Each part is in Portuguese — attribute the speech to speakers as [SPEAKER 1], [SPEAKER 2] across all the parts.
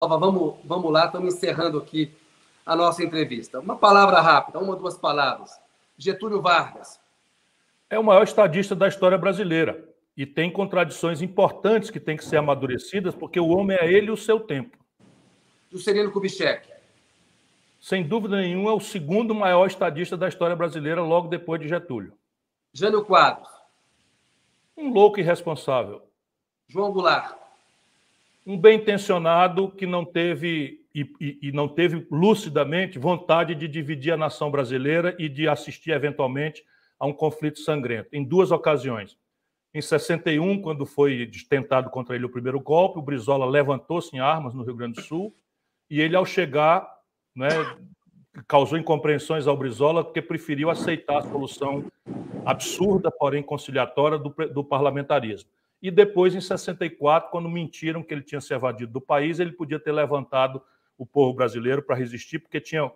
[SPEAKER 1] Vamos lá, estamos encerrando aqui a nossa entrevista. Uma palavra rápida, uma ou duas palavras. Getúlio Vargas.
[SPEAKER 2] É o maior estadista da história brasileira e tem contradições importantes que têm que ser amadurecidas, porque o homem é ele e o seu tempo.
[SPEAKER 1] Juscelino Kubitschek.
[SPEAKER 2] Sem dúvida nenhuma, é o segundo maior estadista da história brasileira, logo depois de Getúlio.
[SPEAKER 1] Jânio Quadros.
[SPEAKER 2] Um louco irresponsável.
[SPEAKER 1] João Goulart.
[SPEAKER 2] Um bem-intencionado que não teve e não teve lucidamente vontade de dividir a nação brasileira e de assistir eventualmente a um conflito sangrento, em duas ocasiões. Em 61, quando foi tentado contra ele o primeiro golpe, o Brizola levantou-se em armas no Rio Grande do Sul e ele, ao chegar, né, causou incompreensões ao Brizola porque preferiu aceitar a solução absurda, porém conciliatória, do parlamentarismo. E depois, em 64, quando mentiram que ele tinha se evadido do país, ele podia ter levantado o povo brasileiro para resistir, porque tinha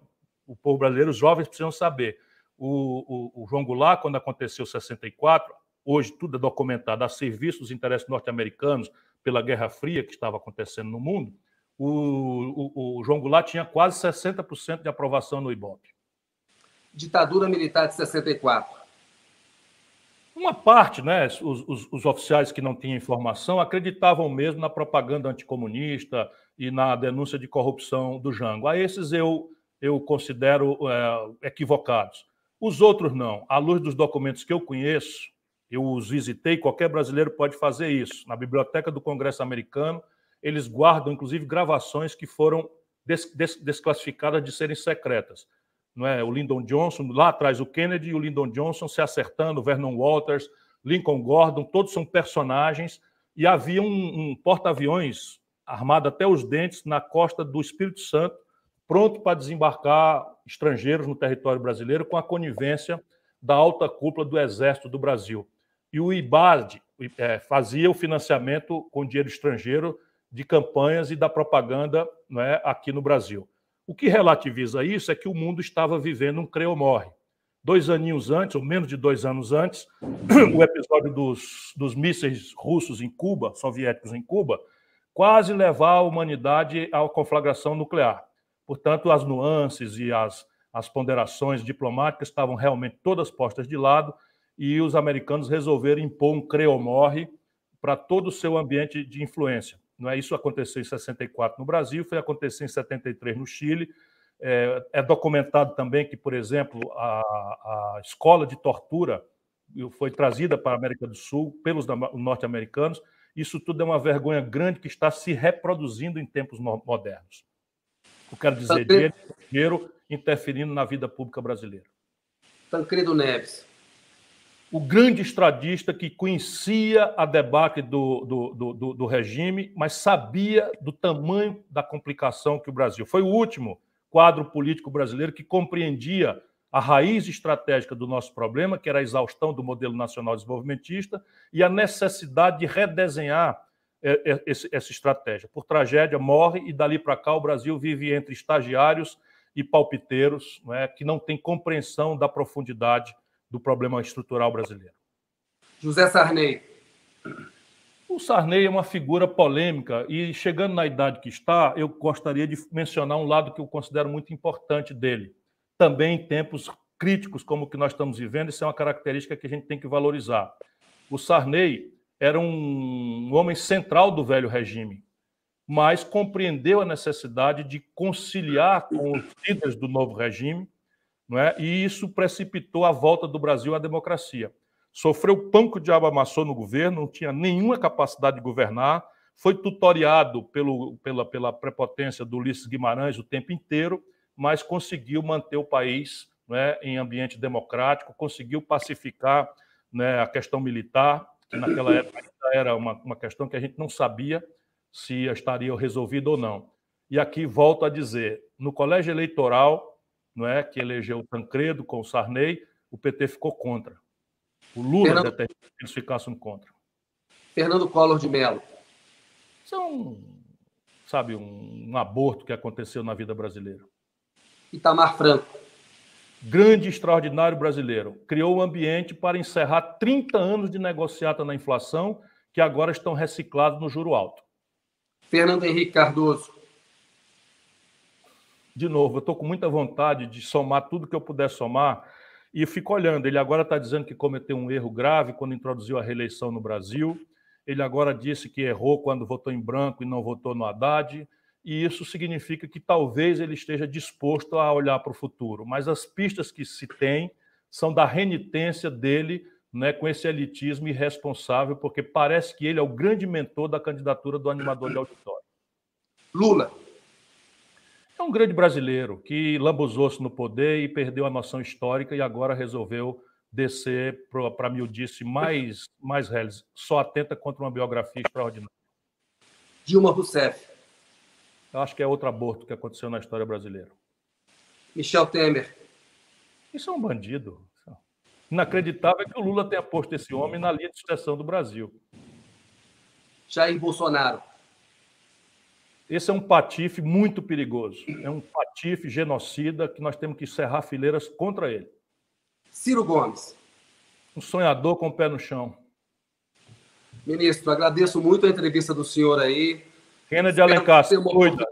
[SPEAKER 2] o povo brasileiro, os jovens precisam saber. O João Goulart, quando aconteceu 64, hoje tudo é documentado a serviço dos interesses norte-americanos pela Guerra Fria que estava acontecendo no mundo, o João Goulart tinha quase 60% de aprovação no Ibope.
[SPEAKER 1] Ditadura militar de 64.
[SPEAKER 2] Uma parte, né, os oficiais que não tinham informação acreditavam mesmo na propaganda anticomunista e na denúncia de corrupção do Jango. A esses eu considero equivocados. Os outros não. À luz dos documentos que eu conheço, eu os visitei, qualquer brasileiro pode fazer isso. Na Biblioteca do Congresso Americano, eles guardam, inclusive, gravações que foram desclassificadas de serem secretas. Não é? O Lyndon Johnson, lá atrás o Kennedy e o Lyndon Johnson se acertando, Vernon Walters, Lincoln Gordon, todos são personagens, e havia um porta-aviões armado até os dentes na costa do Espírito Santo, pronto para desembarcar estrangeiros no território brasileiro com a conivência da alta cúpula do Exército do Brasil. E o IBAD fazia o financiamento com dinheiro estrangeiro de campanhas e da propaganda, não é, aqui no Brasil. O que relativiza isso é que o mundo estava vivendo um crê ou morre. 2 aninhos antes, ou menos de 2 anos antes, o episódio dos mísseis russos em Cuba, soviéticos em Cuba, quase levar a humanidade à conflagração nuclear. Portanto, as nuances e as ponderações diplomáticas estavam realmente todas postas de lado e os americanos resolveram impor um crê ou morre para todo o seu ambiente de influência. Não é? Isso aconteceu em 64 no Brasil, foi acontecer em 73 no Chile. É documentado também que, por exemplo, a escola de tortura foi trazida para a América do Sul pelos norte-americanos. Isso tudo é uma vergonha grande que está se reproduzindo em tempos modernos. Eu quero dizer, dinheiro interferindo na vida pública brasileira.
[SPEAKER 1] Tancredo Neves.
[SPEAKER 2] O grande estadista que conhecia a debacle do regime, mas sabia do tamanho da complicação que o Brasil. Foi o último quadro político brasileiro que compreendia a raiz estratégica do nosso problema, que era a exaustão do modelo nacional desenvolvimentista e a necessidade de redesenhar essa estratégia. Por tragédia, morre e dali para cá o Brasil vive entre estagiários e palpiteiros, não é, que não têm compreensão da profundidade do problema estrutural brasileiro.
[SPEAKER 1] José Sarney.
[SPEAKER 2] O Sarney é uma figura polêmica e, chegando na idade que está, eu gostaria de mencionar um lado que eu considero muito importante dele. Também em tempos críticos como o que nós estamos vivendo, isso é uma característica que a gente tem que valorizar. O Sarney era um homem central do velho regime, mas compreendeu a necessidade de conciliar com os líderes do novo regime, não é? E isso precipitou a volta do Brasil à democracia. Sofreu pão que o diabo amassou no governo, não tinha nenhuma capacidade de governar, foi tutoriado pela prepotência do Ulisses Guimarães o tempo inteiro, mas conseguiu manter o país, não é, em ambiente democrático, conseguiu pacificar, né, a questão militar, que naquela época ainda era uma questão que a gente não sabia se estaria resolvida ou não. E aqui volto a dizer, no colégio eleitoral, não é, que elegeu o Tancredo com o Sarney, o PT ficou contra. O Lula determinou que eles ficassem contra.
[SPEAKER 1] Fernando Collor de Mello.
[SPEAKER 2] Isso é um aborto que aconteceu na vida brasileira.
[SPEAKER 1] Itamar Franco.
[SPEAKER 2] Grande e extraordinário brasileiro. Criou o ambiente para encerrar 30 anos de negociata na inflação, que agora estão reciclados no juro alto.
[SPEAKER 1] Fernando Henrique Cardoso.
[SPEAKER 2] de novo, eu estou com muita vontade de somar tudo que eu puder somar, e eu fico olhando. Ele agora está dizendo que cometeu um erro grave quando introduziu a reeleição no Brasil. Ele agora disse que errou quando votou em branco e não votou no Haddad. E isso significa que talvez ele esteja disposto a olhar para o futuro. Mas as pistas que se tem são da renitência dele, né, com esse elitismo irresponsável, porque parece que ele é o grande mentor da candidatura do animador de auditório.
[SPEAKER 1] Lula.
[SPEAKER 2] É um grande brasileiro que lambuzou-se no poder e perdeu a noção histórica e agora resolveu descer para a miudice mais reles. Só atenta contra uma biografia extraordinária.
[SPEAKER 1] Dilma Rousseff.
[SPEAKER 2] Eu acho que é outro aborto que aconteceu na história brasileira.
[SPEAKER 1] Michel Temer.
[SPEAKER 2] Isso é um bandido. Inacreditável que o Lula tenha posto esse homem na linha de sucessão do Brasil.
[SPEAKER 1] Jair Bolsonaro.
[SPEAKER 2] Esse é um patife muito perigoso. É um patife genocida que nós temos que cerrar fileiras contra ele.
[SPEAKER 1] Ciro Gomes.
[SPEAKER 2] Um sonhador com o pé no chão.
[SPEAKER 1] Ministro, agradeço muito a entrevista do senhor aí.
[SPEAKER 2] Kennedy Alencar,
[SPEAKER 1] ter uma oportunidade.